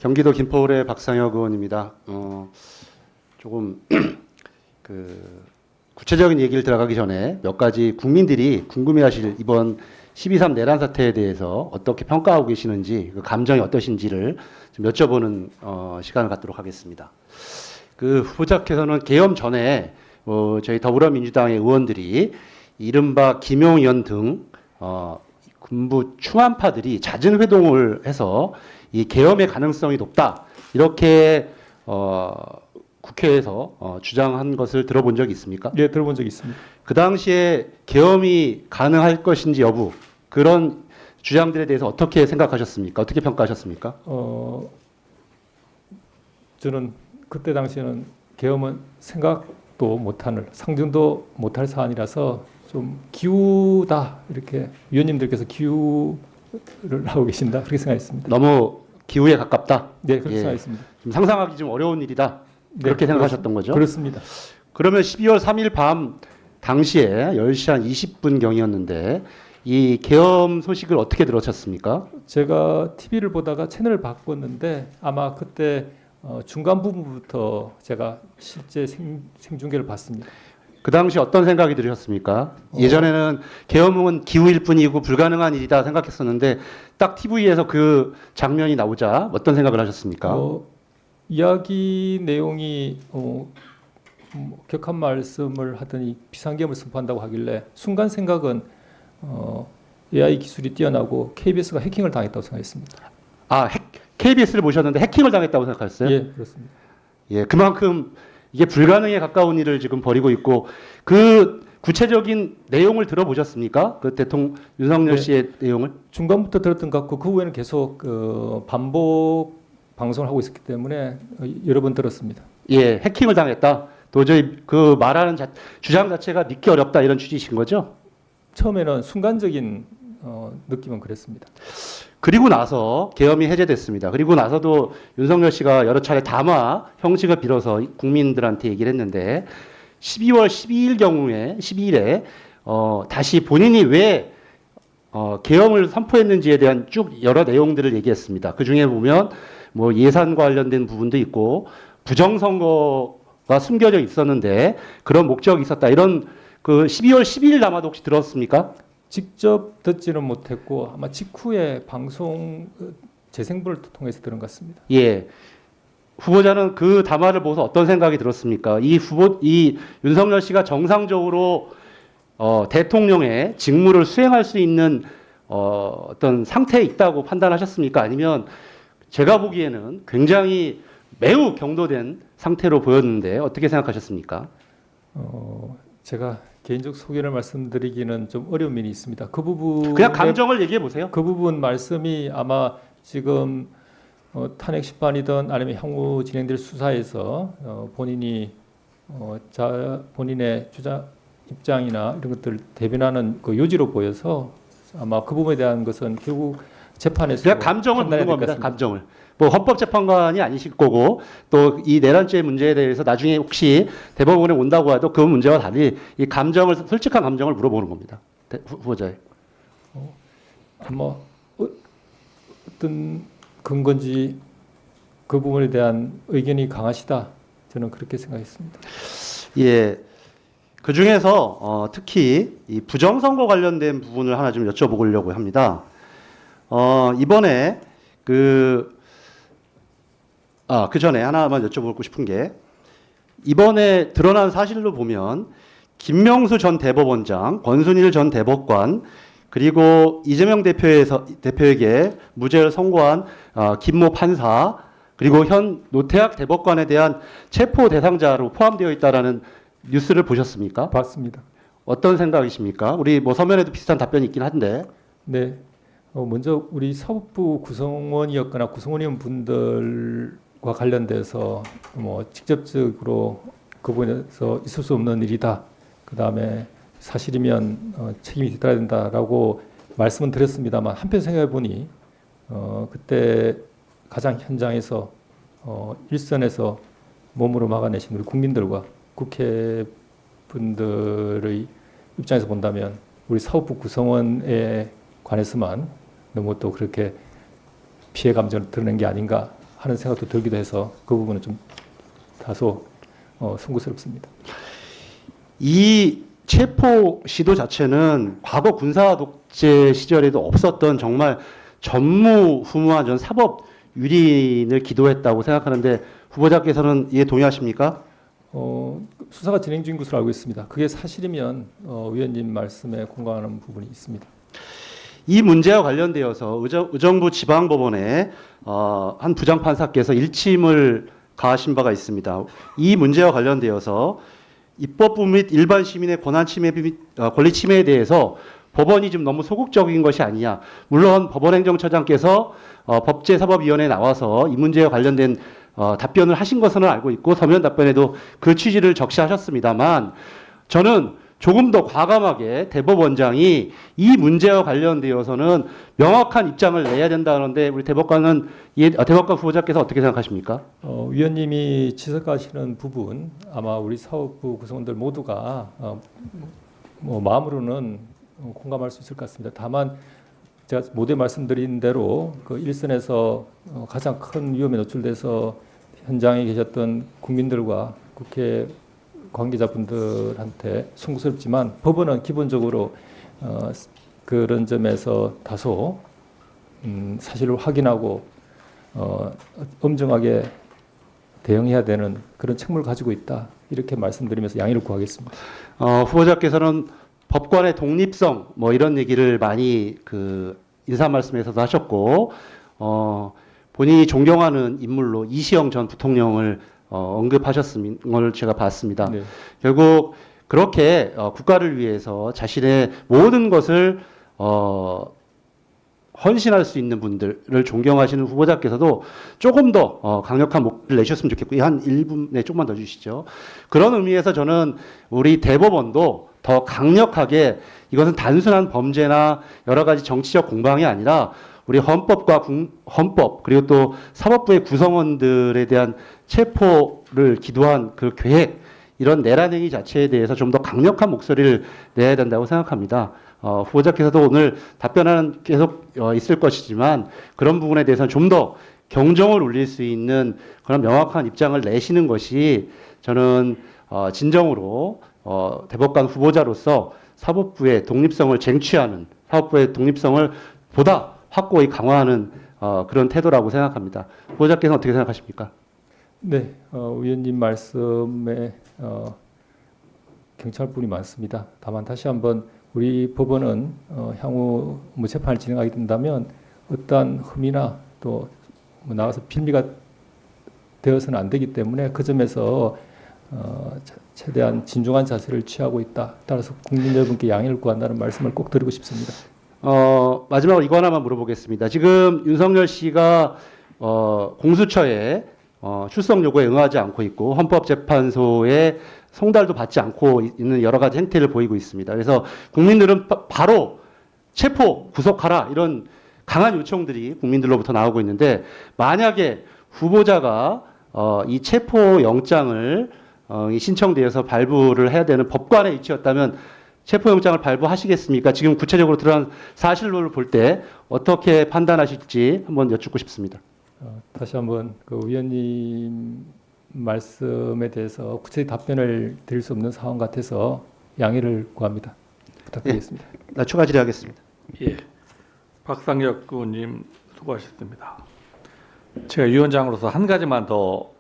경기도 김포울의 박상혁 의원입니다. 조금 구체적인 얘기를 들어가기 전에 몇 가지 국민들이 궁금해하실 이번 12.3 내란 사태에 대해서 어떻게 평가하고 계시는지, 그 감정이 어떠신지를 좀 여쭤보는 시간을 갖도록 하겠습니다. 그 후보자께서는 계엄 전에 저희 더불어민주당의 의원들이 이른바 김용현 등 군부 충암파들이 잦은 회동을 해서 이 계엄의 가능성이 높다, 이렇게 국회에서 주장한 것을 들어본 적이 있습니까? 네, 들어본 적이 있습니다. 그 당시에 계엄이 가능할 것인지 여부, 그런 주장들에 대해서 어떻게 생각하셨습니까? 어떻게 평가하셨습니까? 저는 그때 당시에는 계엄은 생각도 못하는, 상정도 못할 사안이라서 좀 기우다, 이렇게 위원님들께서 기우를 하고 계신다, 그렇게 생각했습니다. 너무 기후에 가깝다? 네, 그렇게 예. 생각했습니다. 좀 상상하기 좀 어려운 일이다, 그렇게 네, 생각하셨던 거죠? 그렇습니다. 그러면 12월 3일 밤 당시에 10시 한 20분경이었는데 이 계엄 소식을 어떻게 들으셨습니까? 제가 TV를 보다가 채널을 바꿨는데 아마 그때 중간 부분부터 제가 실제 생중계를 봤습니다. 그 당시 어떤 생각이 들으셨습니까? 예전에는 계엄은 기후일 뿐이고 불가능한 일이다 생각했었는데 딱 TV에서 그 장면이 나오자 어떤 생각을 하셨습니까? 이야기 내용이 격한 말씀을 하더니 비상계엄을 선포한다고 하길래 순간 생각은 AI 기술이 뛰어나고 KBS가 해킹을 당했다고 생각했습니다. KBS를 보셨는데 해킹을 당했다고 생각하셨어요? 예, 그렇습니다. 예, 그만큼 이게 불가능에 가까운 일을 지금 벌이고 있고, 그 구체적인 내용을 들어보셨습니까? 그 윤석열 네. 씨의 내용을? 중간부터 들었던 것 같고 그 후에는 계속 반복 방송을 하고 있었기 때문에 여러 번 들었습니다. 예, 해킹을 당했다. 도저히 그 말하는 주장 자체가 믿기 어렵다, 이런 취지이신 거죠? 처음에는 순간적인 느낌은 그랬습니다. 그리고 나서 계엄이 해제됐습니다. 그리고 나서도 윤석열 씨가 여러 차례 담화 형식을 빌어서 국민들한테 얘기를 했는데 12월 12일에 다시 본인이 왜 계엄을 선포했는지에 대한 쭉 여러 내용들을 얘기했습니다. 그 중에 보면 뭐 예산과 관련된 부분도 있고 부정선거가 숨겨져 있었는데 그런 목적이 있었다, 이런 그 12월 12일 담화도 혹시 들었습니까? 직접 듣지는 못했고 아마 직후에 방송 재생부를 통해서 들은 것 같습니다. 예. 후보자는 그 담화를 보고서 어떤 생각이 들었습니까? 이 윤석열 씨가 정상적으로 대통령의 직무를 수행할 수 있는 어떤 상태에 있다고 판단하셨습니까? 아니면 제가 보기에는 굉장히 매우 경도된 상태로 보였는데 어떻게 생각하셨습니까? 제가 개인적 소견을 말씀드리기는 좀 어려운 면이 있습니다. 그 부분 그냥 감정을 얘기해 보세요. 그 부분 말씀이 아마 지금 탄핵 심판이든 아니면 향후 진행될 수사에서 본인이 본인의 주장 입장이나 이런 것들을 대변하는 그 요지로 보여서 아마 그 부분에 대한 것은 결국 재판에서 그냥 감정을 묻는 판단해야 될 것 겁니다. 같습니다. 감정을. 뭐 헌법재판관이 아니실 거고 또 이 내란죄 문제에 대해서 나중에 혹시 대법원에 온다고 해도 그 문제와 달리 이 감정을, 솔직한 감정을 물어보는 겁니다. 후보자의. 아마 어떤 근거인지 그 부분에 대한 의견이 강하시다, 저는 그렇게 생각했습니다. 예. 그 중에서 특히 이 부정선거 관련된 부분을 하나 좀 여쭤보려고 합니다. 이번에 그 전에 하나만 여쭤보고 싶은 게, 이번에 드러난 사실로 보면 김명수 전 대법원장, 권순일 전 대법관, 그리고 이재명 대표에게 무죄를 선고한 김모 판사, 그리고 현 노태학 대법관에 대한 체포 대상자로 포함되어 있다라는 뉴스를 보셨습니까? 봤습니다. 어떤 생각이십니까? 우리 뭐 서면에도 비슷한 답변이 있긴 한데. 네. 먼저 우리 사법부 구성원이었거나 구성원이온 분들과 관련돼서 뭐 직접적으로 그 부분에서 있을 수 없는 일이다, 그 다음에 사실이면 책임이 있어야 된다라고 말씀은 드렸습니다만, 한편 생각해 보니 그때 가장 현장에서 일선에서 몸으로 막아내신 우리 국민들과 국회 분들의 입장에서 본다면 우리 사법부 구성원에 관해서만 너무 또 그렇게 피해 감정을 드러낸 게 아닌가, 하는 생각도 들기도 해서 그 부분은 좀 다소 송구스럽습니다. 이 체포 시도 자체는 과거 군사 독재 시절에도 없었던 정말 전무후무한 전 사법 유린을 기도했다고 생각하는데 후보자께서는 이에 동의하십니까? 수사가 진행 중인 것으로 알고 있습니다. 그게 사실이면 위원님 말씀에 공감하는 부분이 있습니다. 이 문제와 관련되어서 의정부 지방법원에 한 부장판사께서 일침을 가하신 바가 있습니다. 이 문제와 관련되어서 입법부 및 일반 시민의 권한 침해 및 권리 침해에 대해서 법원이 좀 너무 소극적인 것이 아니냐. 물론 법원행정처장께서 법제사법위원회에 나와서 이 문제와 관련된 답변을 하신 것은 알고 있고 서면 답변에도 그 취지를 적시하셨습니다만 저는 조금 더 과감하게 대법원장이 이 문제와 관련되어서는 명확한 입장을 내야 된다는데 우리 대법관 후보자께서 어떻게 생각하십니까? 위원님이 지적하시는 부분 아마 우리 사법부 구성원들 모두가 마음으로는 공감할 수 있을 것 같습니다. 다만 제가 모두에 말씀드린 대로 그 일선에서 가장 큰 위험에 노출돼서 현장에 계셨던 국민들과 국회 관계자분들한테 송구스럽지만 법원은 기본적으로 그런 점에서 다소 사실을 확인하고 엄정하게 대응해야 되는 그런 책무를 가지고 있다 이렇게 말씀드리면서 양해를 구하겠습니다. 후보자께서는 법관의 독립성 뭐 이런 얘기를 많이 그 인사 말씀에서도 하셨고 본인이 존경하는 인물로 이시영 전 부통령을 언급하셨는 걸 제가 봤습니다. 네. 결국 그렇게 국가를 위해서 자신의 모든 것을 헌신할 수 있는 분들을 존경하시는 후보자께서도 조금 더 강력한 목소리를 내셨으면 좋겠고 한 1분에 조금만 더 주시죠. 그런 의미에서 저는 우리 대법원도 더 강력하게 이것은 단순한 범죄나 여러 가지 정치적 공방이 아니라 우리 헌법 그리고 또 사법부의 구성원들에 대한 체포를 기도한 그 계획 이런 내란 행위 자체에 대해서 좀 더 강력한 목소리를 내야 된다고 생각합니다. 후보자께서도 오늘 답변은 계속 있을 것이지만 그런 부분에 대해서는 좀 더 경종을 울릴 수 있는 그런 명확한 입장을 내시는 것이 저는 진정으로 대법관 후보자로서 사법부의 독립성을 쟁취하는 사법부의 독립성을 보다 확고히 강화하는 그런 태도라고 생각합니다. 후보자께서는 어떻게 생각하십니까? 네, 위원님 말씀에 경찰분이 많습니다. 다만 다시 한번 우리 법원은 향후 재판을 진행하게 된다면 어떠한 흠이나 또 나와서 빌미가 되어서는 안 되기 때문에 그 점에서 최대한 진중한 자세를 취하고 있다. 따라서 국민 여러분께 양해를 구한다는 말씀을 꼭 드리고 싶습니다. 마지막으로 이거 하나만 물어보겠습니다. 지금 윤석열 씨가 공수처에 출석 요구에 응하지 않고 있고 헌법재판소에 송달도 받지 않고 있는 여러 가지 행태를 보이고 있습니다. 그래서 국민들은 바로 체포, 구속하라 이런 강한 요청들이 국민들로부터 나오고 있는데 만약에 후보자가 이 체포 영장을 신청되어서 발부를 해야 되는 법관의 위치였다면 체포영장을 발부하시겠습니까? 지금 구체적으로 드러난 사실을 볼 때 어떻게 판단하실지 한번 여쭙고 싶습니다. 다시 한번 그 위원님 말씀에 대해서 구체적 답변을 드릴 수 없는 상황 같아서 양해를 구합니다. 부탁드리겠습니다. 나 추가 질의하겠습니다. 예, 박상혁 의원님 수고하셨습니다. 제가 위원장으로서 한 가지만 더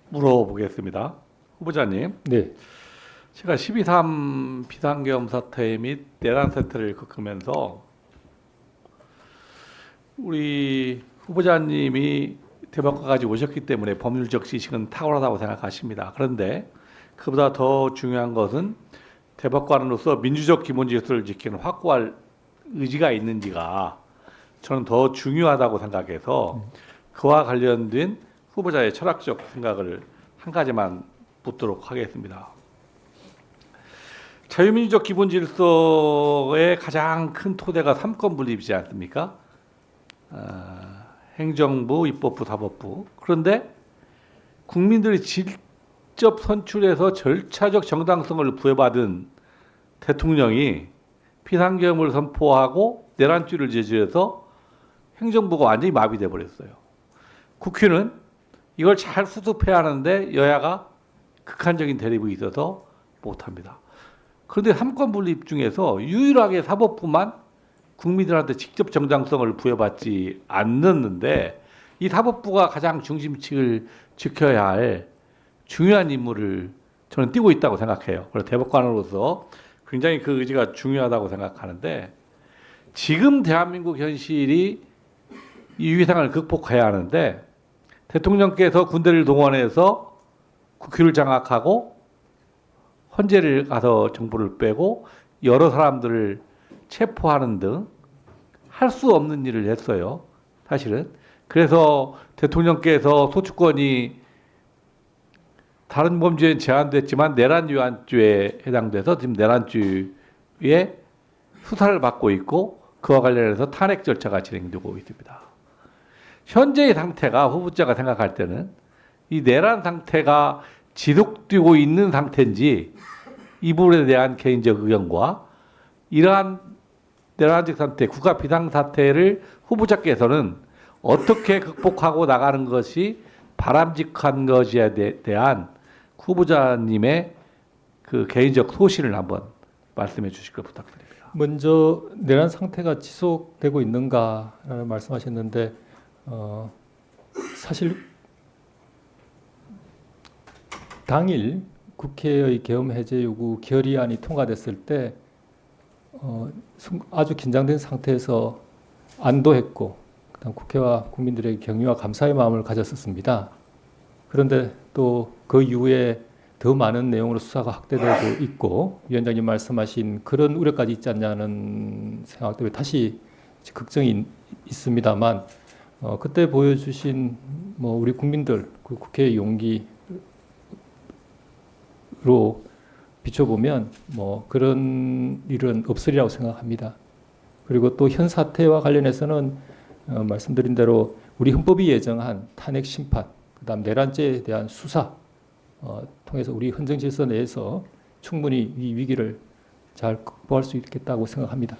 물어보겠습니다. 후보자님, 네, 제가 12.3 비상계엄 사태 및 내란 사태를 겪으면서 우리 후보자님이 대법관까지 오셨기 때문에 법률적 지식은 탁월하다고 생각하십니다. 그런데 그보다 더 중요한 것은 대법관으로서 민주적 기본 질서를 지키는 확고할 의지가 있는지가 저는 더 중요하다고 생각해서 그와 관련된 후보자의 철학적 생각을 한 가지만 묻도록 하겠습니다. 자유민주적 기본 질서의 가장 큰 토대가 삼권 분립이지 않습니까? 행정부, 입법부, 사법부. 그런데 국민들이 직접 선출해서 절차적 정당성을 부여받은 대통령이 비상계엄을 선포하고 내란죄를 저질러서 행정부가 완전히 마비돼 버렸어요. 국회는 이걸 잘 수습해야 하는데 여야가 극한적인 대립이 있어서 못합니다. 그런데 삼권 분립 중에서 유일하게 사법부만 국민들한테 직접 정당성을 부여받지 않는데 이 사법부가 가장 중심축을 지켜야 할 중요한 임무를 저는 띄고 있다고 생각해요. 그래서 대법관으로서 굉장히 그 의지가 중요하다고 생각하는데 지금 대한민국 현실이 이 위상을 극복해야 하는데 대통령께서 군대를 동원해서 국회를 장악하고 헌재를 가서 정부를 빼고 여러 사람들을 체포하는 등 할 수 없는 일을 했어요. 사실은. 그래서 대통령께서 소추권이 다른 범죄엔 제한됐지만 내란 위반죄에 해당돼서 지금 내란죄에 수사를 받고 있고 그와 관련해서 탄핵 절차가 진행되고 있습니다. 현재의 상태가 후보자가 생각할 때는 이 내란 상태가 지속되고 있는 상태인지 이 부분에 대한 개인적 의견과 이러한 내란적 상태, 국가 비상사태를 후보자께서는 어떻게 극복하고 나가는 것이 바람직한 것에 대한 후보자님의 그 개인적 소신을 한번 말씀해 주실 걸 부탁드립니다. 먼저 내란 상태가 지속되고 있는가라는 말씀하셨는데 사실 당일 국회의 계엄 해제 요구 결의안이 통과됐을 때 아주 긴장된 상태에서 안도했고 그다음 국회와 국민들에게 경의와 감사의 마음을 가졌었습니다. 그런데 또 그 이후에 더 많은 내용으로 수사가 확대되고 있고 위원장님 말씀하신 그런 우려까지 있지 않냐는 생각 때문에 다시 걱정이 있습니다만 그때 보여주신 뭐 우리 국민들 그 국회의 용기로 비춰보면 뭐 그런 일은 없으리라고 생각합니다. 그리고 또 현 사태와 관련해서는 말씀드린 대로 우리 헌법이 예정한 탄핵 심판, 그다음 내란죄에 대한 수사 통해서 우리 헌정 질서 내에서 충분히 이 위기를 잘 극복할 수 있겠다고 생각합니다.